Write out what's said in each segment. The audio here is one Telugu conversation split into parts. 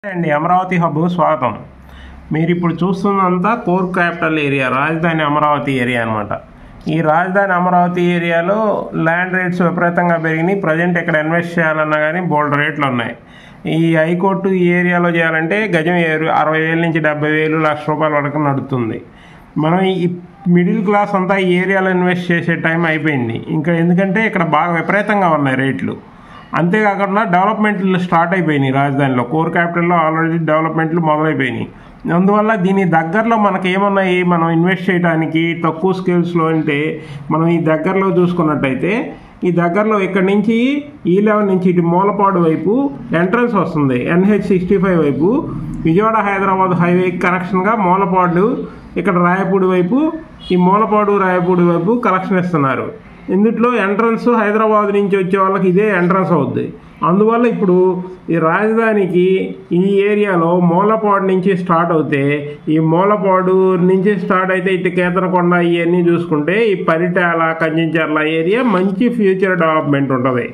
అండి అమరావతి హబ్ స్వాగతం. మీరు ఇప్పుడు చూస్తున్నంతా కోర్ క్యాపిటల్ ఏరియా రాజధాని అమరావతి ఏరియా అనమాట. ఈ రాజధాని అమరావతి ఏరియాలో ల్యాండ్ రేట్స్ విపరీతంగా పెరిగినాయి. ప్రజెంట్ ఇక్కడ ఇన్వెస్ట్ చేయాలన్నా కానీ బోల్డ్ రేట్లు ఉన్నాయి. ఈ హైకోర్టు ఈ ఏరియాలో చేయాలంటే గజం 60,000 నుంచి 70,000 లక్ష రూపాయల వరకు నడుస్తుంది. మనం ఈ మిడిల్ క్లాస్ అంతా ఈ ఏరియాలో ఇన్వెస్ట్ చేసే టైం అయిపోయింది. ఇంకా ఎందుకంటే ఇక్కడ బాగా విపరీతంగా ఉన్నాయి రేట్లు. అంతేకాకుండా డెవలప్మెంట్లు స్టార్ట్ అయిపోయినాయి. రాజధానిలో కోర్ క్యాపిటల్లో ఆల్రెడీ డెవలప్మెంట్లు మొదలైపోయినాయి. అందువల్ల దీని దగ్గరలో మనకి ఏమన్నాయి మనం ఇన్వెస్ట్ చేయడానికి తక్కువ స్కేల్స్లో అంటే మనం ఈ దగ్గరలో చూసుకున్నట్టయితే ఈ దగ్గరలో ఇక్కడ నుంచి E11 నుంచి ఇటు మూలపాడు వైపు ఎంట్రన్స్ వస్తుంది. NH65 వైపు విజయవాడ హైదరాబాద్ హైవే కనెక్షన్గా మూలపాడు ఇక్కడ రాయపూడి వైపు ఈ మూలపాడు రాయపూడి వైపు కనెక్షన్ ఇస్తున్నారు. ఇందులో ఎంట్రన్స్ హైదరాబాద్ నుంచి వచ్చే వాళ్ళకి ఇదే ఎంట్రన్స్ అవుద్ది. అందువల్ల ఇప్పుడు ఈ రాజధానికి ఈ ఏరియాలో మూలపాడు నుంచి స్టార్ట్ అవుతే ఈ మూలపాడు నుంచి స్టార్ట్ అయితే ఇటు కేతనకొండ ఇవన్నీ చూసుకుంటే ఈ పరిటాల కంచెంచర్ల ఏరియా మంచి ఫ్యూచర్ డెవలప్మెంట్ ఉంటుంది.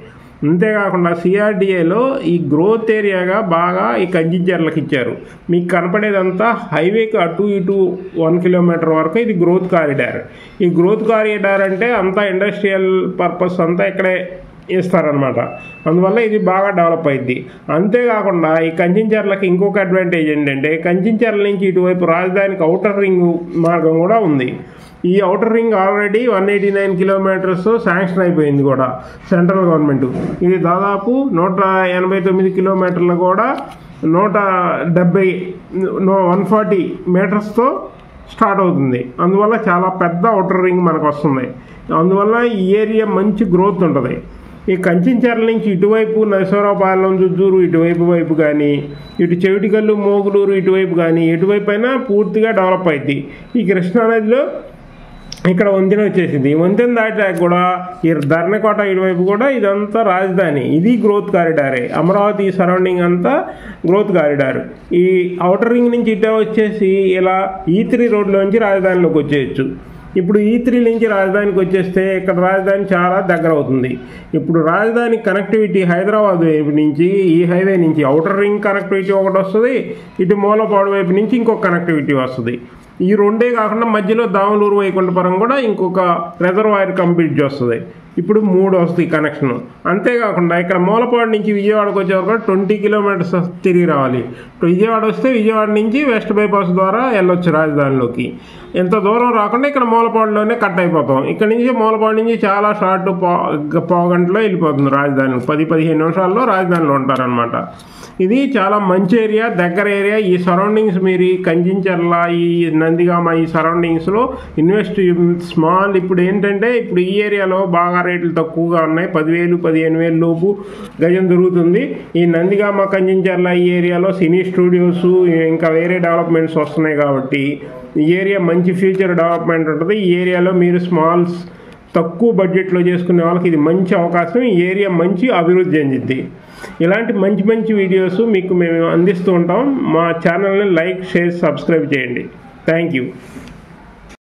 అంతేకాకుండా CRDAలో ఈ గ్రోత్ ఏరియాగా బాగా ఈ కంచెంచర్లకు ఇచ్చారు. మీకు కనపడేదంతా హైవేకి అటు ఇటు 1 కిలోమీటర్ వరకు ఇది గ్రోత్ కారిడార్. ఈ గ్రోత్ కారిడార్ అంటే అంతా ఇండస్ట్రియల్ పర్పస్ అంతా ఇక్కడే ఇస్తారనమాట. అందువల్ల ఇది బాగా డెవలప్ అయింది. అంతేకాకుండా ఈ కంచెంచర్లకి ఇంకొక అడ్వాంటేజ్ ఏంటంటే కంచెంచర్ల నుంచి ఇటువైపు రాజధానికి ఔటర్ రింగ్ మార్గం కూడా ఉంది. ఈ outer ring already 189 kilometres sanction అయిపోయింది కూడా సెంట్రల్ గవర్నమెంట్. ఇది దాదాపు 189 కిలోమీటర్లు కూడా 140 మీటర్స్తో స్టార్ట్ అవుతుంది. అందువల్ల చాలా పెద్ద ఔటర్ రింగ్ మనకు వస్తుంది. అందువల్ల ఈ ఏరియా మంచి గ్రోత్ ఉంటుంది. ఈ కంచెంచర్ల నుంచి ఇటువైపు నరసరావుపాలెం జుజ్జూరు ఇటువైపు కానీ ఇటు చెవిటికల్లు మోగులూరు ఇటువైపు కానీ ఎటువైపు అయినా పూర్తిగా డెవలప్ అయింది. ఈ కృష్ణానదిలో ఇక్కడ వంతెన వచ్చేసింది. ఈ వంతెన దాటాక కూడా ఈ ధర్నకోట ఇటువైపు కూడా ఇదంతా రాజధాని. ఇది గ్రోత్ కారిడారే. అమరావతి సరౌండింగ్ అంతా గ్రోత్ కారిడార్. ఈ ఔటర్ రింగ్ నుంచి ఇటే వచ్చేసి ఇలా E3 రోడ్లోంచి రాజధానిలోకి వచ్చేయచ్చు. ఇప్పుడు E3 నుంచి రాజధానికి వచ్చేస్తే ఇక్కడ రాజధాని చాలా దగ్గర అవుతుంది. ఇప్పుడు రాజధాని కనెక్టివిటీ హైదరాబాద్ వైపు నుంచి ఈ హైవే నుంచి ఔటర్ రింగ్ కనెక్టివిటీ ఒకటి వస్తుంది. ఇటు మూలపాడు వైపు నుంచి ఇంకొక కనెక్టివిటీ వస్తుంది. ఈ రెండే కాకుండా మధ్యలో దాములూరు వైకుంఠపురం కూడా ఇంకొక రిజర్వాయర్ కంప్లీట్ చేస్తుంది. ఇప్పుడు 3 వస్తుంది కనెక్షన్. అంతేకాకుండా ఇక్కడ మూలపాడు నుంచి విజయవాడకు వచ్చేవరకు 20 కిలోమీటర్స్ తిరిగి రావాలి. విజయవాడ వస్తే విజయవాడ నుంచి వెస్ట్ బైపాస్ ద్వారా వెళ్ళొచ్చు రాజధానిలోకి. ఎంత దూరం రాకుండా ఇక్కడ మూలపాడులోనే కట్ అయిపోతాం. ఇక్కడ నుంచి మూలపాడు నుంచి చాలా షార్ట్ పావుగంటలో వెళ్ళిపోతుంది రాజధాని. 10-15 నిమిషాల్లో రాజధానిలో ఉంటారనమాట. ఇది చాలా మంచి ఏరియా, దగ్గర ఏరియా. ఈ సరౌండింగ్స్ మీరు ఈ కంచెంచర్ల ఈ నందిగామ ఈ సరౌండింగ్స్లో ఇన్వెస్ట్ స్మాల్ ఇప్పుడు ఏంటంటే ఇప్పుడు ఈ ఏరియాలో బాగా రేట్లు తక్కువగా ఉన్నాయి. 10,000-15,000 లోపు గజం దొరుకుతుంది. ఈ నందిగామ కంచెంచర్ల ఈ ఏరియాలో సినీ స్టూడియోస్ ఇంకా వేరే డెవలప్మెంట్స్ వస్తున్నాయి కాబట్టి ఈ ఏరియా మంచి ఫ్యూచర్ డెవలప్మెంట్ ఉంటుంది. ఈ ఏరియాలో మీరు స్మాల్స్ తక్కువ బడ్జెట్లో చేసుకునే వాళ్ళకి ఇది మంచి అవకాశం. ఈ ఏరియా మంచి అభివృద్ధి చెందింది. ఇలాంటి మంచి వీడియోస్ మీకు మేము అందిస్తూ ఉంటాం. మా ఛానల్ని లైక్, షేర్, సబ్స్క్రైబ్ చేయండి. Thank you.